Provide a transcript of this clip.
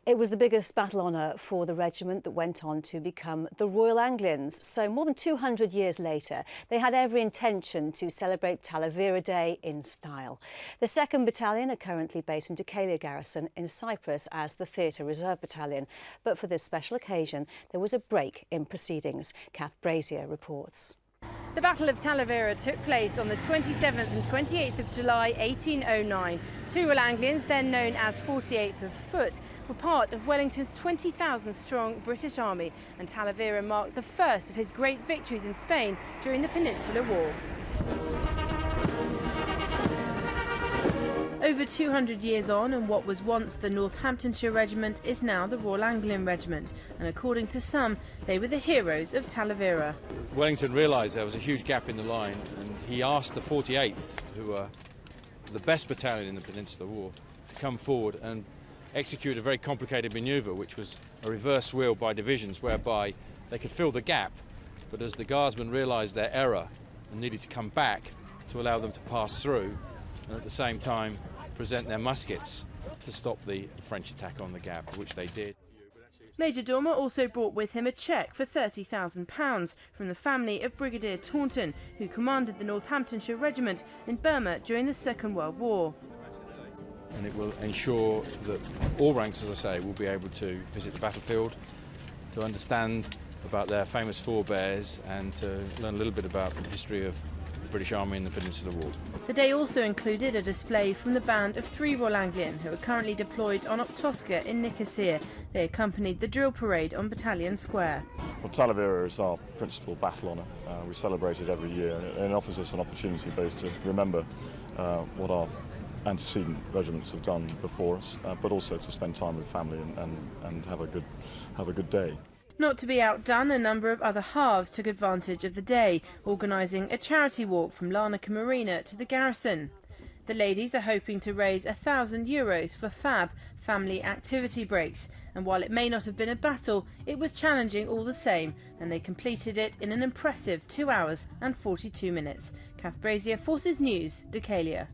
It was the biggest battle honour for the regiment that went on to become the Royal Anglians. So more than 200 years later, they had every intention to celebrate Talavera Day in style. The 2nd Battalion are currently based in Dhekelia Garrison in Cyprus as the Theatre Reserve Battalion. But for this special occasion, there was a break in proceedings. Kath Brazier reports. The Battle of Talavera took place on the 27th and 28th of July 1809. 2 Royal Anglians, then known as 48th of Foot, were part of Wellington's 20,000-strong British Army, and Talavera marked the first of his great victories in Spain during the Peninsular War. Over 200 years on, and what was once the Northamptonshire Regiment is now the Royal Anglian Regiment, and according to some, they were the heroes of Talavera. Wellington realised there was a huge gap in the line, and he asked the 48th, who were the best battalion in the Peninsular War, to come forward and execute a very complicated manoeuvre, which was a reverse wheel by divisions, whereby they could fill the gap, but as the guardsmen realised their error and needed to come back to allow them to pass through, and at the same time present their muskets to stop the French attack on the gap, which they did. Major Dormer also brought with him a cheque for £30,000 from the family of Brigadier Taunton, who commanded the Northamptonshire Regiment in Burma during the Second World War. And it will ensure that all ranks, as I say, will be able to visit the battlefield, to understand about their famous forebears and to learn a little bit about the history of the British Army in the Peninsular War. The day also included a display from the band of 3 Royal Anglian who are currently deployed on Optosca in Nicosia. They accompanied the drill parade on Battalion Square. Well, Talavera is our principal battle honour. We celebrate it every year, and it offers us an opportunity both to remember what our antecedent regiments have done before us, but also to spend time with family and have a good day. Not to be outdone, a number of other halves took advantage of the day, organising a charity walk from Larnaca Marina to the garrison. The ladies are hoping to raise €1,000 for FAB, family activity breaks, and while it may not have been a battle, it was challenging all the same, and they completed it in an impressive 2 hours and 42 minutes. Kath Brazier, Forces News, Dhekelia.